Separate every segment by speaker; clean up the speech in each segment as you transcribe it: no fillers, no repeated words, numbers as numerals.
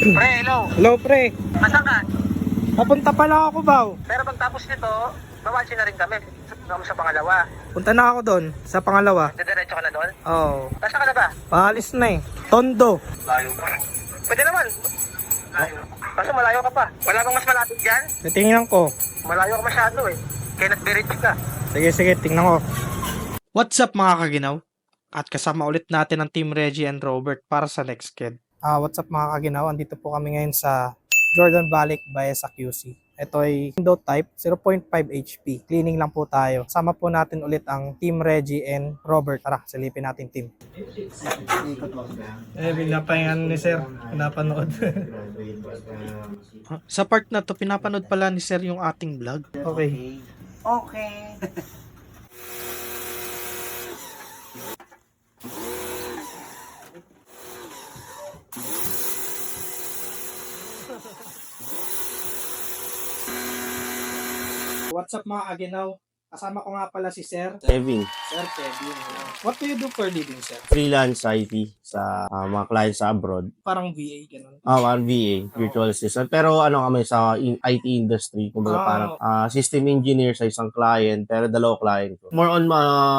Speaker 1: Pre, hello.
Speaker 2: Hello, pre.
Speaker 1: Asan ka?
Speaker 2: Papunta pa lang ako, Baw.
Speaker 1: Pero pagtapos nito, bawansin na rin kami. Sa pangalawa.
Speaker 2: Punta na ako doon, sa pangalawa.
Speaker 1: Diretso ka na doon?
Speaker 2: Oo.
Speaker 1: Nasa ka na ba?
Speaker 2: Paalis na eh. Tondo.
Speaker 1: Layo pa. Pwede naman. Layo. Kaso malayo ka pa. Wala bang mas malapit dyan?
Speaker 2: Natingnan ko.
Speaker 1: Malayo ka masyado eh. Kenneth Berich ka.
Speaker 2: Sige, tingnan ko. What's up mga kaginaw? At kasama ulit natin ang Team Reggie and Robert para sa next kid. What's up mga kaginaw? Andito po kami ngayon sa Jordan Balik by sa QC. Ito ay window type 0.5 HP. Cleaning lang po tayo. Sama po natin ulit ang Team Reggie and Robert. Tara, silipin natin team. Pinapahingan ni Sir. Pinapanood. Sa part na to, pinapanood pala ni Sir yung ating vlog. Okay.
Speaker 1: Okay.
Speaker 2: What's up mga kaginaw? Kasama ko nga pala si Sir.
Speaker 3: Kevin,
Speaker 2: Sir Kevin. What do you do for living, Sir?
Speaker 3: freelance IT sa mga clients sa abroad.
Speaker 2: Parang VA, ganun.
Speaker 3: RVA, virtual assistant. Pero ano kami sa IT industry, kumbaga parang system engineer sa isang client, pero dalawa client ko. More on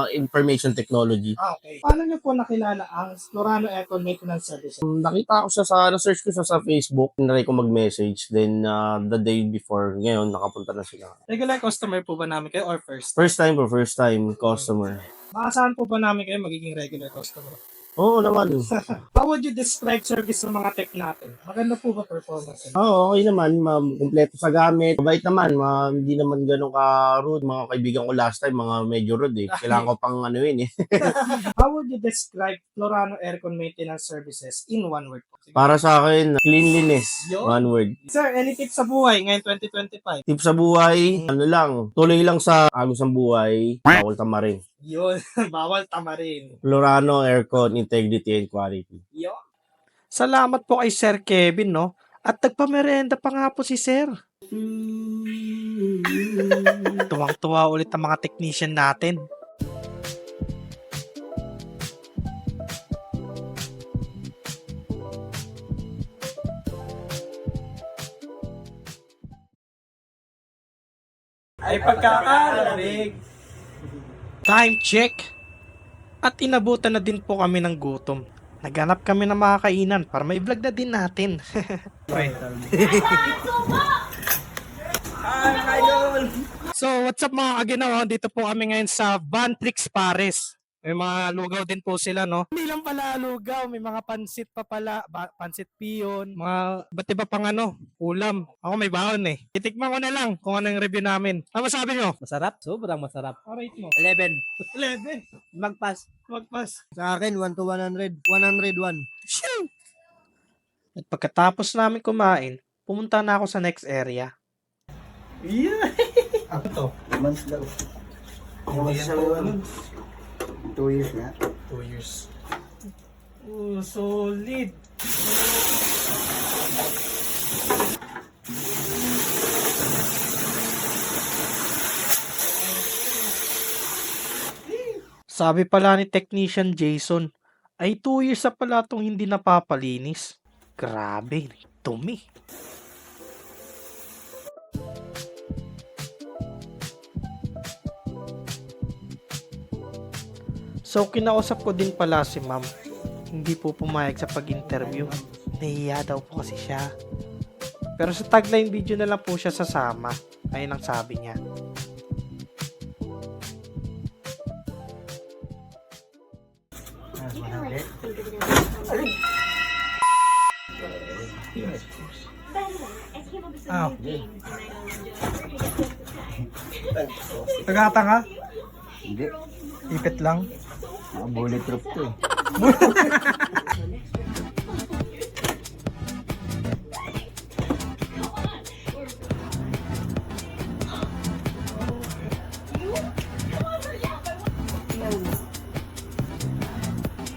Speaker 3: information technology.
Speaker 2: Okay. Paano niyo po nakilala ang Lorano Aircon Maintenance Services?
Speaker 3: Nakita ko siya na-search ko siya sa Facebook, tinry ko mag-message, then the day before, ngayon, nakapunta na sila.
Speaker 2: Regular customer po ba namin kayo or first?
Speaker 3: First time customer.
Speaker 2: Saan po ba namin kayo magiging regular customer?
Speaker 3: Oo naman.
Speaker 2: How would you describe service ng mga tech natin? Maganda po ba performance?
Speaker 3: Oo, okay naman. Kompleto sa gamit. Mabait naman. Hindi naman ganun ka-rude. Mga kaibigan ko last time, mga medyo rude eh. Kailangan ko pang ano yun eh.
Speaker 2: How would you describe Lorano Aircon Maintenance Services in one word?
Speaker 3: Para sa akin, cleanliness.
Speaker 2: Yun.
Speaker 3: One word.
Speaker 2: Sir, any tips sa buhay ngayon 2025?
Speaker 3: Tip sa buhay, ano lang, tuloy lang sa agos ng buhay, bawal tamarin.
Speaker 2: Yun, bawal tamarin.
Speaker 3: Lorano Aircon, Integrity and Quality.
Speaker 2: Yun. Salamat po kay Sir Kevin, no? At nagpamerenda pa nga po si Sir. Tuwang-tuwa ulit ang mga technician natin. Ay pagkakalamig. Time check. At inabutan na din po kami ng gutom. Naghanap kami ng mga kainan para may vlog na din natin. So, what's up mga kaginawa? Dito po kami ngayon sa Vantrix Pares. May mga lugaw din po sila, no? Hindi lang pala lugaw, may mga pansit pa pala, pansit piyon, mga ba't iba pang ano, ulam. Ako may baon eh. Itikman ko na lang kung ano yung review namin. Ano masabi nyo?
Speaker 4: Masarap, sobrang masarap.
Speaker 2: Rate mo.
Speaker 4: 11.
Speaker 2: 11.
Speaker 4: Magpas.
Speaker 2: Magpas.
Speaker 4: Sa akin, 1 to 100. 101.
Speaker 2: Shoo! At pagkatapos namin kumain, pumunta na ako sa next area. Yeah! Ano to?
Speaker 4: Months daw.
Speaker 2: Ano?
Speaker 4: 2 years nga.
Speaker 2: 2 years. Oh, solid. Sabi pala ni Technician Jason, ay 2 years na pala itong hindi napapalinis. Grabe, dumi. So, kinausap ko din pala si ma'am. Hindi po pumayag sa pag-interview. Nahiya daw po kasi siya. Pero sa tagline video na lang po siya sasama. Ayun ang sabi niya. Tagata ka?
Speaker 4: Hindi.
Speaker 2: Ipit lang.
Speaker 4: Bulletproof to eh.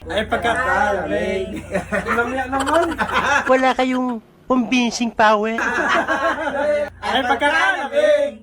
Speaker 2: Ay, pagkakalamig. Mamaya naman.
Speaker 4: Wala kayong convincing power.
Speaker 2: Ay, pagkakalamig.